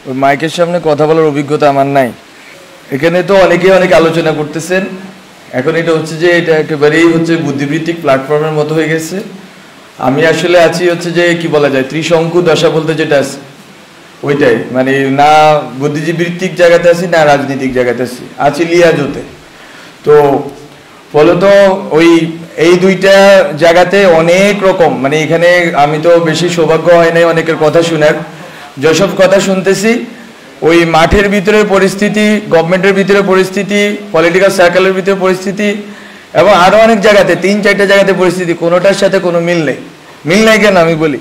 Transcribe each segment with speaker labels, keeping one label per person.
Speaker 1: ওই মাইকের সামনে কথা বলার অভিজ্ঞতা আমার নাই। এখানে তো অনেকেই অনেক আলোচনা করতেছেন, এখন এটা হচ্ছে যে এটা একেবারেই হচ্ছে বুদ্ধিবৃত্তিক প্ল্যাটফর্মের মতো হয়ে গেছে। আমি আসলে আছি হচ্ছে যে কি বলা যায়, ত্রিশঙ্কু দশা বলতে যেটা আছে ওইটাই, মানে না বুদ্ধিবৃত্তিক জায়গাতে আছি না রাজনৈতিক জায়গাতে আছি লিয়াজোতে। তো ফলত ওই এই দুইটা জায়গাতে অনেক রকম, মানে এখানে আমি তো বেশি সৌভাগ্য হয় নাই অনেকের কথা শোনার, যেসব কথা শুনতেছি ওই মাঠের ভিতরে পরিস্থিতি, গভর্নমেন্টের ভিতরে পরিস্থিতি, পলিটিক্যাল সার্কেলের ভিতরে পরিস্থিতি এবং আরও অনেক জায়গাতে 3-4টা জায়গাতে পরিস্থিতি, কোনোটার সাথে কোনো মিল নেই। মিল নাই কেন আমি বলি,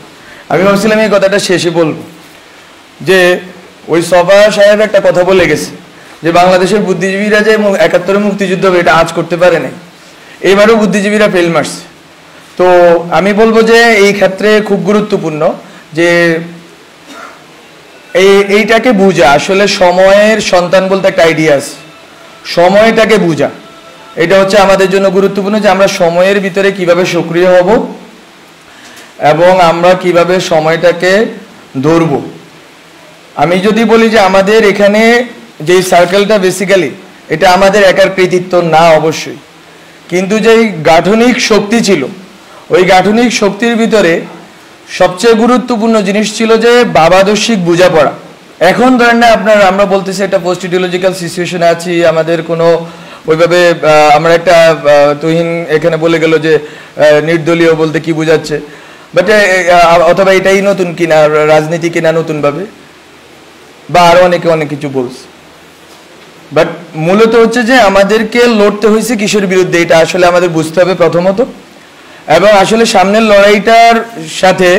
Speaker 1: আমি ভাবছিলাম এই কথাটা শেষে বলবো, যে ওই সভা সাহেব একটা কথা বলে গেছে যে বাংলাদেশের বুদ্ধিজীবীরা যে 71 মুক্তিযুদ্ধ হবে এটা আজ করতে পারে নাই, এইবারও বুদ্ধিজীবীরা ফেল মারছে। তো আমি বলবো যে এই ক্ষেত্রে খুব গুরুত্বপূর্ণ যে এইটাকে বুঝা, আসলে সময়ের সন্তান বলতে একটা আইডিয়া আছে, সময়টাকে বুঝা, এটা হচ্ছে আমাদের জন্য গুরুত্বপূর্ণ যে আমরা সময়ের ভিতরে কিভাবে সক্রিয় হব এবং আমরা কিভাবে সময়টাকে ধরব। আমি যদি বলি যে আমাদের এখানে যেই সার্কেলটা বেসিক্যালি এটা আমাদের একার কৃতিত্ব না অবশ্যই, কিন্তু যেই গাঠনিক শক্তি ছিল ওই গাঠনিক শক্তির ভিতরে সবচেয়ে গুরুত্বপূর্ণ জিনিস ছিল যে ভাবাদর্শিক বোঝাপড়া। এখন ধরেন না আপনার, আমরা বলতেছি একটা পোস্ট ইডিওলজিক্যাল সিচুয়েশনে আছি, আমাদের কোনো ওইভাবে আমরা একটা তুহিন এখানে বলে গেল যে নির্দলীয় বলতে কি বোঝাচ্ছে, বাট অথবা এটাই নতুন কিনা রাজনীতি কিনা নতুনভাবে, বা আরো অনেকে অনেক কিছু বলছে। বাট মূলত হচ্ছে যে আমাদেরকে লড়তে হয়েছে কিসের বিরুদ্ধে, এটা আসলে আমাদের বুঝতে হবে প্রথমত। এবং আসলে সামনের লড়াইটার সাথে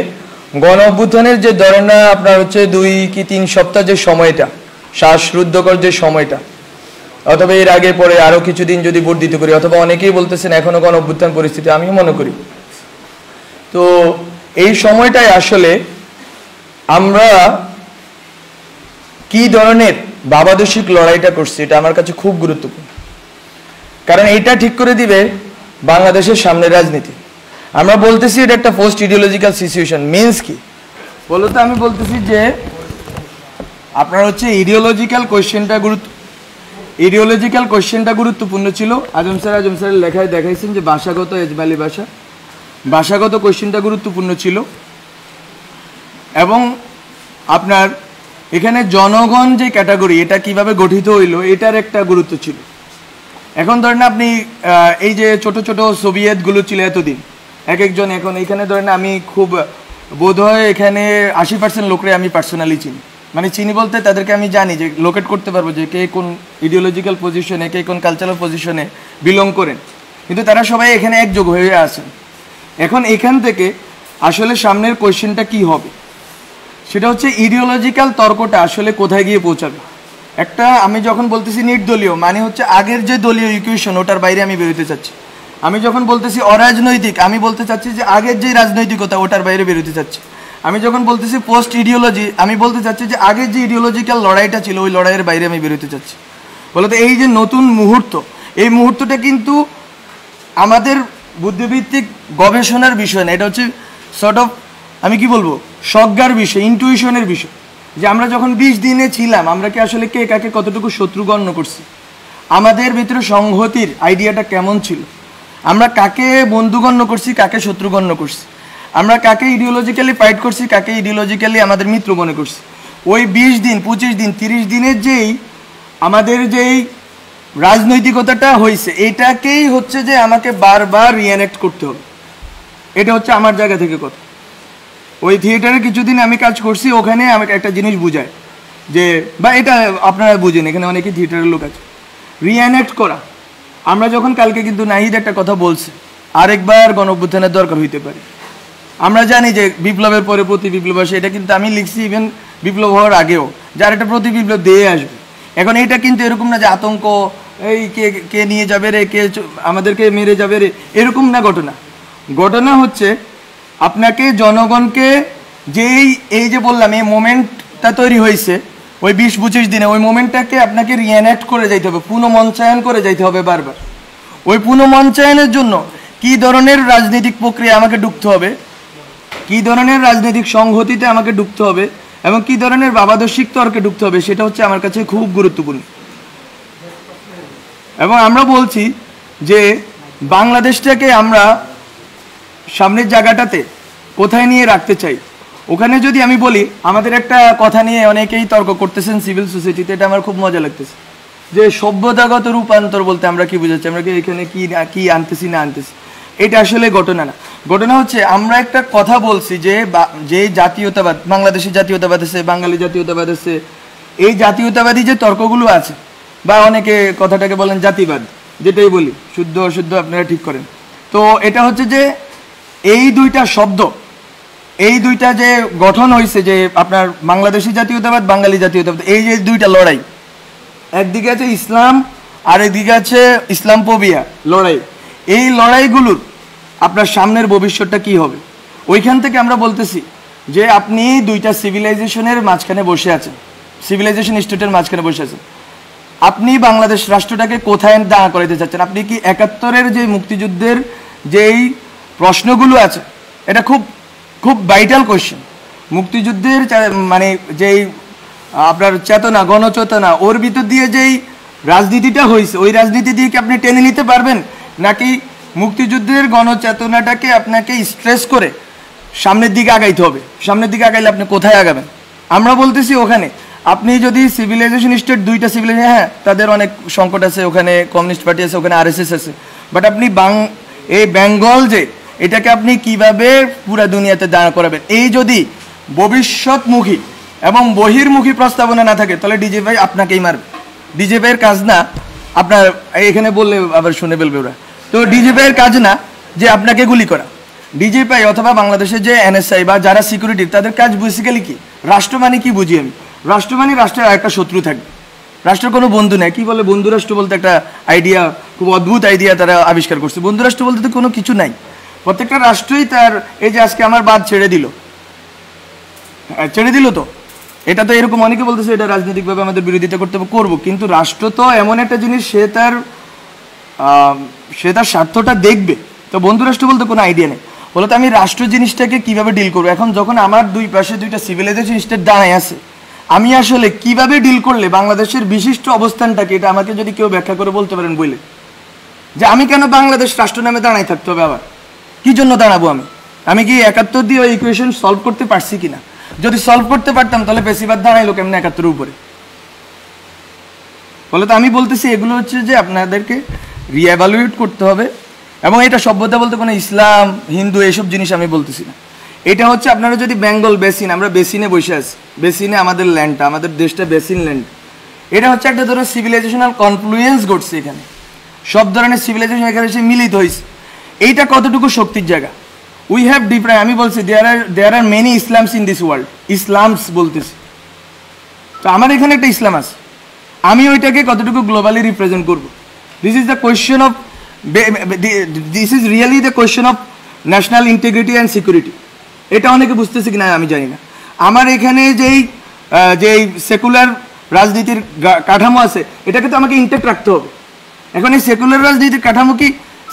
Speaker 1: গণ অভ্যুত্থানের যে ধরেন না আপনার হচ্ছে 2 কি 3 সপ্তাহ যে সময়টা, শ্বাসরুদ্ধকর যে সময়টা, অথবা এর আগে পরে আরো কিছুদিন যদি বর্ধিত করি, অথবা অনেকেই বলতেছেন এখনো গণ অভ্যুত্থান পরিস্থিতি, আমিও মনে করি। তো এই সময়টায় আসলে আমরা কি ধরনের ভাবাদর্শিক লড়াইটা করছি এটা আমার কাছে খুব গুরুত্বপূর্ণ, কারণ এইটা ঠিক করে দিবে বাংলাদেশের সামনের রাজনীতি। আমরা বলতেছি এটা একটা পোস্ট ইডিওলজিক্যাল সিচুয়েশন, মিনস কি বলতে আমি বলতেছি যে আপনার হচ্ছে ইডিওলজিক্যাল কোয়েশ্চেনটা গুরুত্বপূর্ণ ছিল। আজম স্যারের লেখায় দেখাইছেন যে ভাষাগত এজমালি ভাষাগত কোয়েশ্চেনটা গুরুত্বপূর্ণ ছিল, এবং আপনার এখানে জনগণ যে ক্যাটাগরি এটা কিভাবে গঠিত হইলো এটার একটা গুরুত্ব ছিল। এখন ধরেন আপনি এই যে ছোট ছোট সোভিয়েতগুলো ছিল এতদিন, এক একজন, এখন এখানে ধরেন আমি খুব বোধ হয় এখানে 80% লোকরে আমি পার্সোনালি চিনি, মানে চিনি বলতে তাদেরকে আমি জানি যে লোকেট করতে পারবো যে কে কোন ইডিওলজিক্যাল পজিশনে, কে কোন কালচারাল পজিশনে বিলং করেন, কিন্তু তারা সবাই এখানে একযোগ হয়ে আছেন। এখন এখান থেকে আসলে সামনের কোয়েশ্চেনটা কি হবে সেটা হচ্ছে ইডিওলজিক্যাল তর্কটা আসলে কোথায় গিয়ে পৌঁছাবে। একটা আমি যখন বলতেছি নির্দলীয় মানে হচ্ছে আগের যে দলীয় ইকুয়েশন ওটার বাইরে আমি বেরোতে চাচ্ছি। আমি যখন বলতেছি অরাজনৈতিক আমি বলতে চাচ্ছি যে আগের যে রাজনৈতিকতা ওটার বাইরে বেরোতে চাচ্ছি। আমি যখন বলতেছি পোস্ট ইডিওলজি আমি বলতে চাচ্ছি যে আগের যে ইডিওলজিক্যাল লড়াইটা ছিল ওই লড়াইয়ের বাইরে আমি বেরোতে চাচ্ছি। বলতে এই যে নতুন মুহূর্ত, এই মুহূর্তটা কিন্তু আমাদের বুদ্ধিভিত্তিক গবেষণার বিষয় না, এটা হচ্ছে সর্ট অফ আমি কি বলবো সজ্ঞার বিষয়, ইনটুইশনের বিষয়, যে আমরা যখন 20 দিনে ছিলাম আমরা কি আসলে কে কাকে কতটুকু শত্রু গণ্য করছি, আমাদের ভিতরে সংহতির আইডিয়াটা কেমন ছিল, আমরা কাকে বন্ধু গণ্য করছি কাকে শত্রু গণ্য করছি, আমরা কাকে ইডিওলজিক্যালি ফাইট করছি কাকে ইডিওলজিক্যালি আমাদের মিত্র মনে করছি। ওই 20 দিন 25 দিন 30 দিনের যেই আমাদের যেই রাজনৈতিকতাটা হয়েছে এটাকেই হচ্ছে যে আমাকে বারবার রিএনেক্ট করতে হবে। এটা হচ্ছে আমার জায়গা থেকে কথা। ওই থিয়েটারে কিছুদিন আমি কাজ করছি, ওখানে আমাকে একটা জিনিস বুঝায় যে, বা এটা আপনারা বুঝেন এখানে অনেকেই থিয়েটারের লোক আছে, রিএনেক্ট করা। আমরা যখন কালকে কিন্তু নাহিদ একটা কথা বলছে আরেকবার গণঅভ্যুত্থানের দরকার হইতে পারে। আমরা জানি যে বিপ্লবের পরে প্রতি বিপ্লব আসে, এটা কিন্তু আমি লিখছি ইভেন বিপ্লব হওয়ার আগেও, যার একটা প্রতি বিপ্লব দিয়ে আসবে। এখন এটা কিন্তু এরকম না যে আতঙ্ক, এই কে নিয়ে যাবে রে, কে আমাদেরকে মেরে যাবে রে, এরকম না ঘটনা। ঘটনা হচ্ছে আপনাকে জনগণকে যেই এই যে বললাম এই মোমেন্টটা তৈরি হয়েছে ওই 20-25 দিনে, ওই মোমেন্টটাকে আপনাকে রিএনেক্ট করে যাইতে হবে, পুনঃমঞ্চায়ন করে যাইতে হবে বারবার। ওই পুনঃমঞ্চায়নের জন্য কি ধরনের রাজনৈতিক প্রক্রিয়া আমাকে ঢুকতে হবে, কি ধরনের রাজনৈতিক সংহতিতে আমাকে ঢুকতে হবে, এবং কী ধরনের ভাবাদর্শিক তর্কে ঢুকতে হবে সেটা হচ্ছে আমার কাছে খুব গুরুত্বপূর্ণ। এবং আমরা বলছি যে বাংলাদেশটাকে আমরা সামনের জায়গাটাতে কোথায় নিয়ে রাখতে চাই। ওখানে যদি আমি বলি, আমাদের একটা কথা নিয়ে অনেকেই তর্ক করতেছেন সিভিল সোসাইটিতে, এটা আমার খুব মজা লাগতেছে, যে সভ্যতাগত রূপান্তর বলতে আমরা কি বুঝাচ্ছি, আমরা কি এখানে কি আনতেছি না আনতেছি। এটা আসলে ঘটনা না। ঘটনা হচ্ছে আমরা একটা কথা বলছি যে জাতীয়তাবাদ, বাংলাদেশি জাতীয়তাবাদ আছে, বাঙালি জাতীয়তাবাদ আছে, এই জাতীয়তাবাদী যে তর্কগুলো আছে, বা অনেকে কথাটাকে বলেন জাতিবাদ, যেটাই বলি, শুদ্ধ অশুদ্ধ আপনারা ঠিক করেন। তো এটা হচ্ছে যে এই দুইটা শব্দ, এই দুইটা যে গঠন হয়েছে, যে আপনার বাংলাদেশি জাতীয়তাবাদ, বাঙালি জাতীয়তাবাদ, এই যে দুইটা লড়াই, একদিকে আছে ইসলাম আর একদিকে আছে ইসলামফোবিয়া লড়াই। এই লড়াইগুলোর আপনার সামনের ভবিষ্যৎটা কি হবে, ওইখান থেকে আমরা বলতেছি যে আপনি দুইটা সিভিলাইজেশনের মাঝখানে বসে আছেন, সিভিলাইজেশন স্টেটের মাঝখানে বসে আছেন। আপনি বাংলাদেশ রাষ্ট্রটাকে কোথায় দাঁড়া করাইতে চাচ্ছেন? আপনি কি ৭১-এর যে মুক্তিযুদ্ধের যেই প্রশ্নগুলো আছে, এটা খুব খুব ভাইটাল কোয়েশ্চেন। মুক্তিযুদ্ধের মানে যেই আপনার চেতনা, গণচেতনা, ওর ভিতর দিয়ে যেই রাজনীতিটা হয়েছে, ওই রাজনীতি দিয়ে কি আপনি টেনে নিতে পারবেন, নাকি মুক্তিযুদ্ধের গণচেতনাটাকে আপনাকে স্ট্রেস করে সামনের দিকে আগাইতে হবে? সামনের দিকে আগাইলে আপনি কোথায় আগাবেন? আমরা বলতেছি ওখানে আপনি যদি সিভিলাইজেশন স্টেট, দুইটা সিভিলাইজেশন, হ্যাঁ তাদের অনেক সংকট আছে, ওখানে কমিউনিস্ট পার্টি আছে, ওখানে আরএসএস আছে, বাট আপনি এই বেঙ্গল যে এটাকে আপনি কিভাবে পুরা দুনিয়াতে দাঁড় করাবেন, এই যদি ভবিষ্যৎমুখী এবং বহির্মুখী প্রস্তাবনা না থাকে, তাহলে ডিজে ভাই আপনাকেই মারবে। ডিজে ভাইয়ের কাজ না আপনার, এখানে বললে আবার শুনে ফেলবে ওরা, তো ডিজে ভাইয়ের কাজ না যে আপনাকে গুলি করা। ডিজে ভাই অথবা বাংলাদেশের যে এনএসআই বা যারা সিকিউরিটি, তাদের কাজ বেসিক্যালি কি, রাষ্ট্র মানে কি বুঝি আমি, রাষ্ট্র মানে রাষ্ট্রের একটা শত্রু থাকবে, রাষ্ট্রের কোনো বন্ধু নেই। কি বলে বন্ধু রাষ্ট্র বলতে একটা আইডিয়া, খুব অদ্ভুত আইডিয়া তারা আবিষ্কার করছে। বন্ধু রাষ্ট্র বলতে তো কোনো কিছু নাই, প্রত্যেকটা রাষ্ট্রই তার, এই যে আজকে আমার বাদ ছেড়ে দিল তো, এটা তো এরকম অনেকে বলতেছে এটা রাজনৈতিকভাবে আমাদের বিরোধিতা করতে করবো, কিন্তু রাষ্ট্র তো এমন একটা জিনিস, সে তার স্বার্থটা দেখবে। তো বন্ধু রাষ্ট্র বলতে কোনো আইডিয়া নেই। বলতো আমি রাষ্ট্র জিনিসটাকে কিভাবে ডিল করবো? এখন যখন আমার দুই পাশে দুইটা সিভিলাইজেশন স্টেট দাঁড়ায় আছে, আমি আসলে কিভাবে ডিল করলে বাংলাদেশের বিশিষ্ট অবস্থানটাকে, এটা আমাকে যদি কেউ ব্যাখ্যা করে বলতে পারেন বলে, যে আমি কেন বাংলাদেশ রাষ্ট্র নামে দাঁড়াই থাকতে হবে, আবার কি জন্য দাঁড়াবো? আমি কি ৭১ দিয়ে ওই ইকুয়েশন সলভ করতে পারছি কিনা? যদি সলভ করতে পারতাম তাহলে বেশিরভাগ দাঁড়াইলো কেমন ৭১-এর উপরে? বলে তো আমি বলতেছি এগুলো হচ্ছে যে আপনাদেরকে রিএভালুয়েট করতে হবে। এবং এটা সভ্যতা বলতে কোনো ইসলাম, হিন্দু এইসব জিনিস আমি বলতেছি না। এটা হচ্ছে আপনারা যদি বেঙ্গল বেসিন, আমরা বেসিনে বসে আছি, বেসিনে আমাদের ল্যান্ডটা, আমাদের দেশটা বেসিন ল্যান্ড, এটা হচ্ছে একটা ধরনের সিভিলাইজেশনাল কনফ্লুয়েন্স ঘটছে এখানে, সব ধরনের সিভিলাইজেশন এখানে এসে মিলিত হয়েছে। এইটা কতটুকু শক্তির জায়গা? উই হ্যাভ ডিফারেন্ট, আমি বলছি there are many Islams in this world, Islams বলতেছি, তো আমার এখানে একটা ইসলাম আছে, আমি ওইটাকে কতটুকু গ্লোবালি রিপ্রেজেন্ট করবো? This is the question of, this is really the question of national integrity and security. এটা অনেকে বুঝতেছে কিনা আমি জানি না। আমার এখানে যেই সেকুলার রাজনীতির কাঠামো আছে, এটাকে তো আমাকে ইনটেক্ট রাখতে হবে। এখন এই সেকুলার রাজনীতির কাঠামো কি,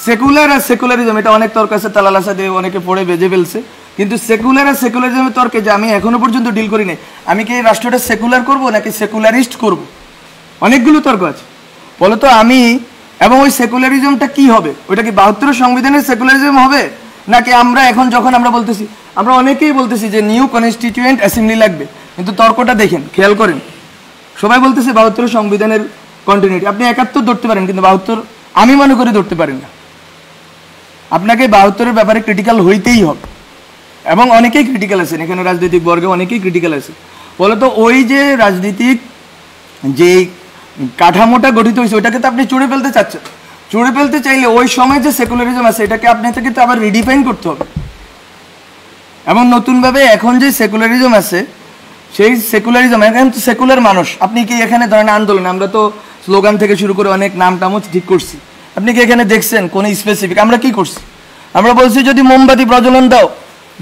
Speaker 1: সেকুলার আর সেকুলারিজম, এটা অনেক তর্ক আছে, তালাল আসাদে অনেকে পড়ে বেজে ফেলছে, কিন্তু সেকুলার আর সেকুলারিজমের তর্কে যে আমি এখনো পর্যন্ত ডিল করি নাই, আমি কি এই রাষ্ট্রটা সেকুলার করব নাকি সেকুলারিস্ট করব, অনেকগুলো তর্ক আছে। বলতো আমি, এবং ওই সেকুলারিজমটা কি হবে? ওইটা কি ৭২ সংবিধানের সেকুলারিজম হবে, নাকি আমরা এখন যখন আমরা বলতেছি, আমরা অনেকেই বলতেছি যে নিউ কনস্টিটিউয়েন্ট অ্যাসেম্বলি লাগবে, কিন্তু তর্কটা দেখেন, খেয়াল করেন, সবাই বলতেছে ৭২ সংবিধানের কন্টিনিউটি। আপনি ৭১ ধরতে পারেন, কিন্তু ৭২ আমি মনে করি ধরতে পারেন না। আপনাকে ৭২-এর ব্যাপারে ক্রিটিক্যাল হইতেই হবে, এবং অনেকেই ক্রিটিক্যাল আছেন এখানে, রাজনৈতিক বর্গে অনেকেই ক্রিটিক্যাল আছে। বলতো ওই যে রাজনীতিক যে কাঠামোটা গঠিত হয়েছে, ওইটাকে তো আপনি চুড়ে ফেলতে চাচ্ছেন। চুড়ে ফেলতে চাইলে ওই সময় যে সেকুলারিজম আছে, এটাকে আপনাকে তো আবার রিডিফাইন করতে হবে, এবং নতুনভাবে এখন যে সেকুলারিজম আছে, সেই সেকুলারিজম, এখন তো সেকুলার মানুষ, আপনি কি এখানে ধরেন আন্দোলন, আমরা তো স্লোগান থেকে শুরু করে অনেক নাম টামও ঠিক করছি, আপনি কি এখানে দেখছেন কোনো স্পেসিফিক? আমরা কি করছি? আমরা বলছি যদি মোমবাতি প্রজ্বলন দাও,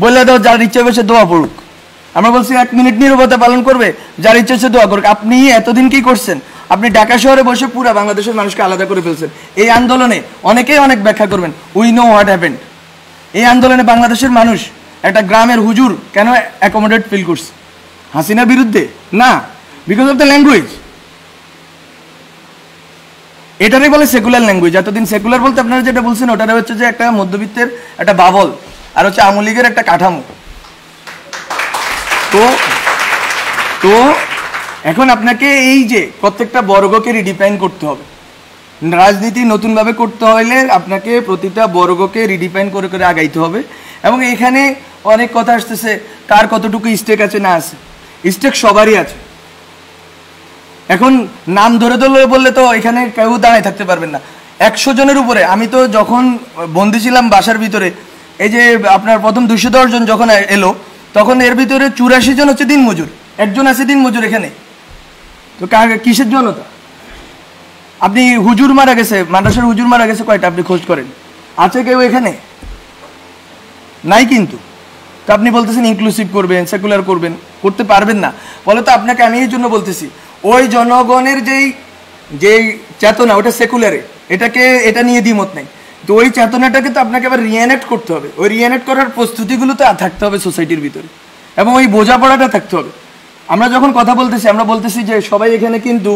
Speaker 1: বলে দাও যার ইচ্ছে বসে দোয়া পড়ুক। আমরা বলছি ১ মিনিট নীরবতা পালন করবে, যার ইচ্ছে সে দোয়া করুক। আপনি এতদিন কি করছেন? আপনি ঢাকা শহরে বসে পুরো বাংলাদেশের মানুষকে আলাদা করে ফেলছেন। এই আন্দোলনে অনেকেই অনেক ব্যাখ্যা করবেন, উই নো হোয়াট হ্যাপেন্ড। এই আন্দোলনে বাংলাদেশের মানুষ একটা গ্রামের হুজুর কেন অ্যাকোমোডেট ফিল করছে? হাসিনার বিরুদ্ধে না, বিকজ অফ দ্য ল্যাঙ্গুয়েজ। এটারই বলে সেকুলার ল্যাঙ্গুয়েজ। এতদিন সেকুলার বলতে আপনারা যেটা বলছেন ওটারে হচ্ছে যে একটা মধ্যবিত্তের একটা বাবল, আর হচ্ছে আওয়ামী লীগের একটা কাঠামো। তো তো এখন আপনাকে এই যে প্রত্যেকটা বর্গকে রিডিফাইন করতে হবে। রাজনীতি নতুনভাবে করতে হলে আপনাকে প্রতিটা বর্গকে রিডিফাইন করে করে আগাইতে হবে। এবং এখানে অনেক কথা আসতেছে কার কতটুকু স্টেক আছে না আছে, স্টেক সবারই আছে। এখন নাম ধরে ধরে বললে তো এখানে কেউ দাঁড়ায় থাকতে পারবেন না। 100 জনের উপরে, আমি তো যখন বন্দি ছিলাম বাসার ভিতরে, এই যে আপনার প্রথম 210 জন যখন এলো, তখন এর ভিতরে 84 জন হচ্ছে দিনমজুর, একজন আছে দিনমজুর এখানে। তো কিসের জনতা? আপনি হুজুর মারা গেছে, মাদ্রাসার হুজুর মারা গেছে কয়টা আপনি খোঁজ করেন, আছে কেউ এখানে? নাই। কিন্তু তো আপনি বলতেছেন ইনক্লুসিভ করবেন, সেকুলার করবেন, করতে পারবেন না। বলে তো আপনাকে আমি এই জন্য বলতেছি, ওই জনগণের যেই চেতনা ওটা সেকুলারে, এটা নিয়ে দ্বিমত নেই। তো ওই চেতনাটাকে তো আপনাকে আবার রিএনেক্ট করতে হবে। ওই রিএনেক্ট করার প্রস্তুতিগুলো তো থাকতে হবে সোসাইটির ভিতরে, এবং ওই বোঝাপড়াটা থাকতে হবে। আমরা যখন কথা বলতেছি, আমরা বলতেছি যে সবাই এখানে কিন্তু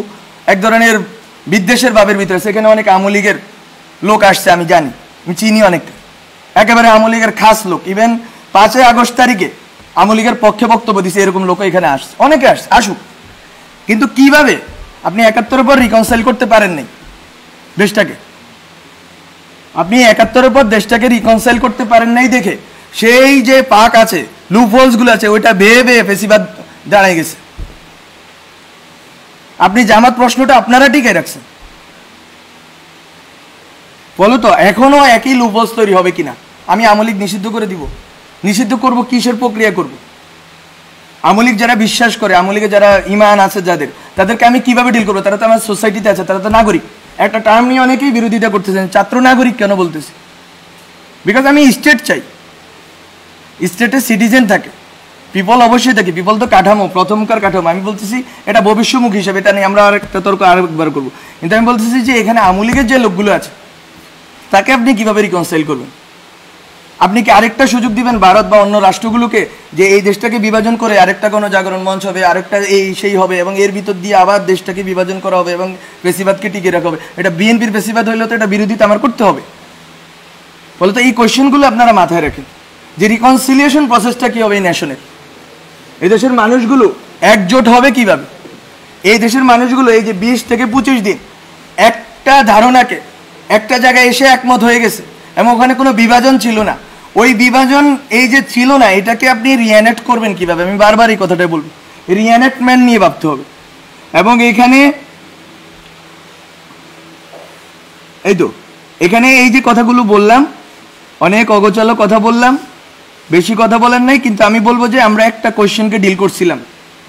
Speaker 1: এক ধরনের বিদ্বেষের ভাবের ভিতরে। সেখানে অনেক আওয়ামী লীগের লোক আসছে, আমি জানি, আমি চিনি অনেকটা, একেবারে আওয়ামী লীগের খাস লোক। ইভেন 5ই আগস্ট তারিখে আওয়ামী লীগের পক্ষে বক্তব্য দিচ্ছে, এরকম লোক এখানে আসছে, অনেকে আসুক। কিন্তু কিভাবে আপনি 71-এর পর রিকনসাইল করতে পারেন নাই দেশটাকে? আপনি 71-এর পর দেশটাকে রিকনসাইল করতে পারেন নাই দেখে সেই যে পাক আছে, লুপ হোলসগুলো আছে, ওইটা বেয়ে বেয়ে ফেসিবাদ দাঁড়ায় গেছে। আপনি জামাত প্রশ্নটা আপনারা টিকে রাখছেন, বলো তো এখনো একই লুপ হোলস তৈরি হবে কিনা? আমি আওয়ামী লীগ নিষিদ্ধ করে দিব? নিষিদ্ধ করব কিসের প্রক্রিয়া করব? আওয়ামী লীগ যারা বিশ্বাস করে, আওয়ামী লীগে যারা ইমান আছে যাদের, তাদেরকে আমি কিভাবে ডিল করবো? তারা তো আমার সোসাইটিতে আছে, তারা তো নাগরিক। একটা টার্ম নিয়ে অনেকেই বিরোধিতা করতেছেন, ছাত্র নাগরিক কেন বলতেছি? বিকজ আমি স্টেট চাই, স্টেটে সিটিজেন থাকে, পিপল অবশ্যই থাকে। পিপল তো কাঠামো, প্রথমকার কাঠামো। আমি বলতেছি এটা ভবিষ্যমুখী হিসাবে, এটা নিয়ে আমরা আরেকটা তর্ক আরেকবার করবো। কিন্তু আমি বলতেছি যে এখানে আওয়ামী লীগের যে লোকগুলো আছে তাকে আপনি কিভাবে রিকনসাইল করবেন? আপনি কি আরেকটা সুযোগ দিবেন ভারত বা অন্য রাষ্ট্রগুলোকে যে এই দেশটাকে বিভাজন করে আরেকটা কোনো জাগরণ মঞ্চ হবে, আরেকটা এই সেই হবে, এবং এর ভিতর দিয়ে আবার দেশটাকে বিভাজন করা হবে এবং পেশিবাদকে টিকে রাখা হবে? এটা বিএনপির পেশিবাদ হইলে তো এটা বিরোধিতা আমার করতে হবে। বলে তো এই কোয়েশ্চেনগুলো আপনারা মাথায় রাখেন যে রিকনসিলিয়েশন প্রসেসটা কী হবে এই ন্যাশনের। এই দেশের মানুষগুলো একজোট হবে কিভাবে? এই দেশের মানুষগুলো এই যে 20 থেকে 25 দিন একটা ধারণাকে একটা জায়গায় এসে একমত হয়ে গেছে, এবং ওখানে কোনো বিভাজন ছিল না। ওই বিভাজন এই যে ছিল না, এটাকে আপনি রিএনেক্ট করবেন কিভাবে? আমি বারবার এই কথাটাই বলবো, রিএনেক্টমেন্ট নিয়ে ভাবতে হবে। এবং এখানে এখানে এই যে কথাগুলো বললাম, অনেক অগোছালো কথা বললাম, বেশি কথা বলেন নাই। কিন্তু আমি বলবো যে আমরা একটা কোয়েশ্চেনকে ডিল করছিলাম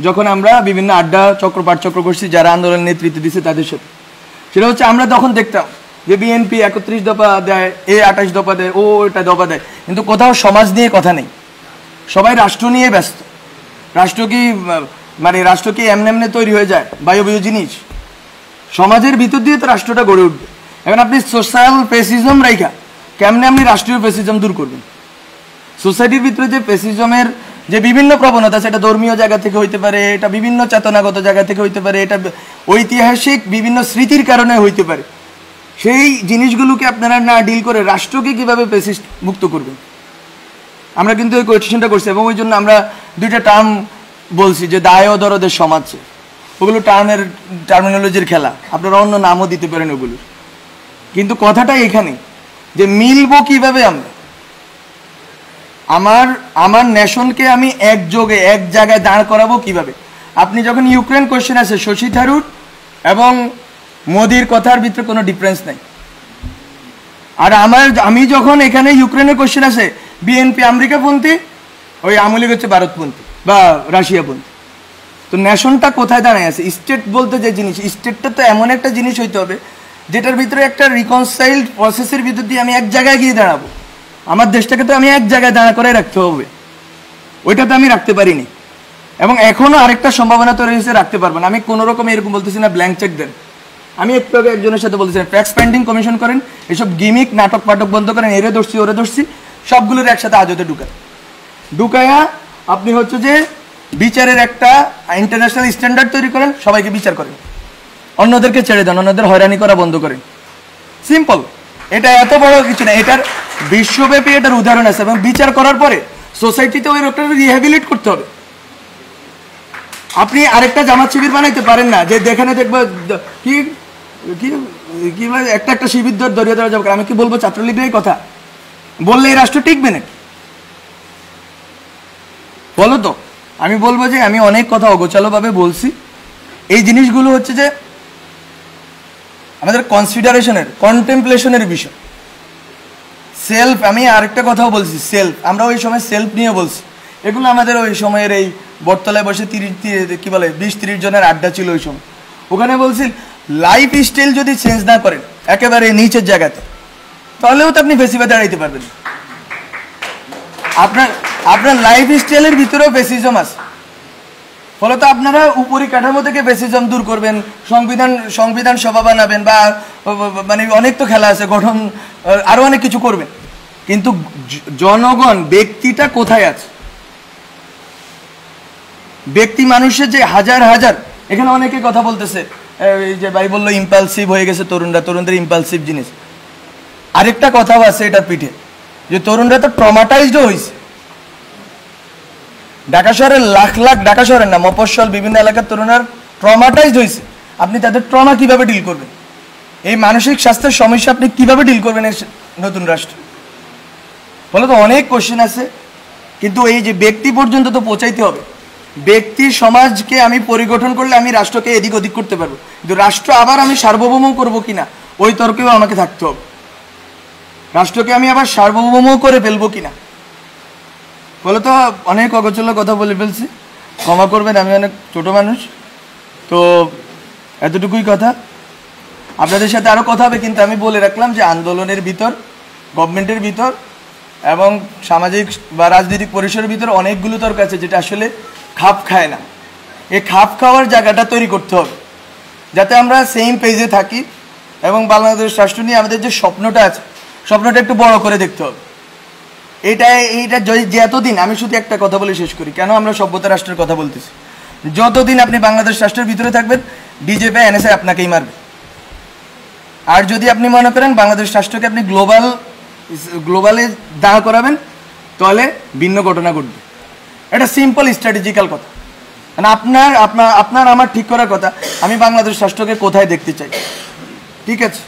Speaker 1: যখন আমরা বিভিন্ন আড্ডা চক্র পাঠচক্র করছি যারা আন্দোলনের নেতৃত্ব দিচ্ছে তাদের সাথে। সেটা হচ্ছে আমরা তখন দেখতাম যে বিএনপি 31 দফা দেয়, 28 দফা দেয়, এটা দফা দেয়, কিন্তু কোথাও সমাজ নিয়ে কথা নেই। সবাই রাষ্ট্র নিয়ে ব্যস্ত। রাষ্ট্র কি এমনি তৈরি হয়ে যায় বায়বীয় জিনিস? সমাজের ভিতর দিয়ে তো রাষ্ট্রটা গড়ে উঠবে। এখন আপনি সোশ্যাল ফেসিজম রাইখা কেমনে আপনি রাষ্ট্রীয় ফেসিজম দূর করবেন? সোসাইটির ভিতরে যে ফেসিজমের যে বিভিন্ন প্রবণতা, সেটা ধর্মীয় জায়গা থেকে হইতে পারে, এটা বিভিন্ন চেতনাগত জায়গা থেকে হইতে পারে, এটা ঐতিহাসিক বিভিন্ন স্মৃতির কারণে হইতে পারে। সেই জিনিসগুলোকে আপনারা না ডিল করে রাষ্ট্রকে কিভাবে ফেসিস্ট মুক্ত করবেন? আমরা কিন্তু এই কোয়েশ্চেনটা করছি, এবং ওই জন্য আমরা দুইটা টার্ম বলছি যে দায় ও দরদের সমাজ। ওগুলো টার্মিনোলজির খেলা, আপনারা অন্য নামও দিতে পারেন ওগুলোর। কিন্তু কথাটা এখানে যে মিলবো কিভাবে আমরা, আমার নেশনকে আমি একযোগে এক জায়গায় দাঁড় করাবো কিভাবে? আপনি যখন ইউক্রেন কোয়েশ্চেন আছে, শশী থারুর এবং মোদির কথার ভিতরে কোনো ডিফারেন্স নাই। আর আমি যখন এখানে ইউক্রেনের কোয়েশ্চেন আছে, বিএনপি আমেরিকাপন্থী, ওই আওয়ামী লীগ হচ্ছে ভারতপন্থী বা রাশিয়াপন্থী। তো নেশনটা কোথায় দাঁড়ায় আছে? স্টেট বলতে যে জিনিস, স্টেটটা তো এমন একটা জিনিস হইতে হবে যেটার ভিতরে একটা রিকনসাইল্ড প্রসেসের ভিতর দিয়ে আমি এক জায়গায় গিয়ে দাঁড়াবো। আমার দেশটাকে তো আমি এক জায়গায় দাঁড়া করে রাখতে হবে, ওইটা তো আমি রাখতে পারিনি। এবং এখনও আরেকটা সম্ভাবনা তো রয়েছে, রাখতে পারবো না। আমি কোনো রকম এরকম বলতেছি না ব্ল্যাঙ্ক চেক দেন। আমি একটু আগে একজনের সাথে বলতেছিলাম ট্যাক্স পেন্ডিং কমিশন করেন, এসব গিমিক নাটক পাটক বন্ধ করেন, এরে ধরছি ওরে ধরছি, সবগুলোর একসাথে আজতে ঢুকায়া আপনি হচ্ছে যে বিচারের একটা ইন্টারন্যাশনাল স্ট্যান্ডার্ড তৈরি করেন, সবাইকে বিচার করেন, অন্যদেরকে ছেড়ে দেন, অন্যদের হয়রানি করা বন্ধ করেন। সিম্পল, এটা এত বড় কিছু না। এটার বিশ্বব্যাপী এটার উদাহরণ আছে। এবং বিচার করার পরে সোসাইটিতে ওই লোকটাকে রিহ্যাবিলিট করতে হবে। আপনি আরেকটা জামাত শিবির বানাইতে পারেন না যে যেখানে দেখবো কি কি কি একটা একটা শিবির দরিয়ে দেওয়া যাবে। আমি কি বলবো ছাত্রলীগের এই কথা বললে এই রাষ্ট্র টিকবে নাকি? বলো তো। আমি বলবো যে আমি অনেক কথা অগোছালোভাবে বলছি। এই জিনিসগুলো হচ্ছে যে আমাদের কনসিডারেশনের, কন্টেম্পলেশনের বিষয়। সেলফ, আমি আরেকটা কথাও বলছি, সেলফ, আমরা ওই সময় সেলফ নিয়ে বলছি। এগুলো আমাদের ওই সময়ের এই বটতলায় বসে 20-30 জনের আড্ডা ছিল ওই সময়। ওখানে বলছি লাইফ স্টাইল যদি চেঞ্জ না করেন একেবারে নিচের জায়গাতে, তাহলেও তো আপনি ফেসিবাদে দাঁড়াইতে পারবেন। আপনার লাইফ স্টাইলের ভিতরেও ফেসিজম আছে। ফলত আপনারা উপরি কাঠামো থেকে ফেসিজম দূর করবেন, সংবিধান সভা বানাবেন, বা মানে অনেক তো খেলা আছে, গঠন আরো অনেক কিছু করবেন। কিন্তু জনগণ, ব্যক্তিটা কোথায় আছে? ব্যক্তি মানুষের যে হাজার হাজার, এখানে অনেকে কথা বলতেছে এই যে ভাই বললো ইম্পালসিভ হয়ে গেছে তরুণদের ইম্পালসিভ জিনিস। আরেকটা কথাও আছে এটার পিঠে, যে তরুণরা তো ট্রমাটাইজড হয়েছে। ঢাকা শহরের লাখ লাখ, ঢাকা শহরের না, মফস্বল বিভিন্ন এলাকার তরুণরা ট্রমাটাইজড হয়েছে। আপনি তাদের ট্রমা কিভাবে ডিল করবেন? এই মানসিক স্বাস্থ্যের সমস্যা আপনি কিভাবে ডিল করবেন এই নতুন রাষ্ট্রে? বলে তো অনেক কোশ্চেন আছে। কিন্তু এই যে ব্যক্তি পর্যন্ত তো পৌঁছাইতে হবে। ব্যক্তি সমাজকে আমি পরিগঠন করলে আমি রাষ্ট্রকে এদিক ওদিক করতে পারবো, কিন্তু রাষ্ট্র আবার আমি সার্বভৌম করবো কিনা ওই তর্কেও আমাকে থাকতে হবে। রাষ্ট্রকে আমি আবার সার্বভৌম করে ফেলবো কিনা। বলে তো অনেক অগোছালো কথা বলে ফেলছি, ক্ষমা করবেন, আমি অনেক ছোট মানুষ। তো এতটুকুই কথা। আপনাদের সাথে আরও কথা হবে, কিন্তু আমি বলে রাখলাম যে আন্দোলনের ভিতর, গভর্নমেন্টের ভিতর এবং সামাজিক বা রাজনৈতিক পরিসরের ভিতর অনেকগুলো তর্ক আছে যেটা আসলে খাপ খায় না। এই খাপ খাওয়ার জায়গাটা তৈরি করতে হবে যাতে আমরা সেম পেজে থাকি এবং বাংলাদেশ রাষ্ট্র নিয়ে আমাদের যে স্বপ্নটা আছে, স্বপ্নটা একটু বড় করে দেখতে হবে। এইটা যে এতদিন, আমি শুধু একটা কথা বলে শেষ করি, কেন আমরা সভ্যতা রাষ্ট্রের কথা বলতেছি। যতদিন আপনি বাংলাদেশ রাষ্ট্রের ভিতরে থাকবেন, বিজেপি এনএসআই আপনাকেই মারবে। আর যদি আপনি মনে করেন বাংলাদেশ রাষ্ট্রকে আপনি গ্লোবালে দাঁড় করাবেন, তাহলে ভিন্ন ঘটনা ঘটবে। এটা সিম্পল স্ট্র্যাটেজিক্যাল কথা। মানে আপনার আমার ঠিক করার কথা, আমি বাংলাদেশ রাষ্ট্রকে কোথায় দেখতে চাই। ঠিক আছে।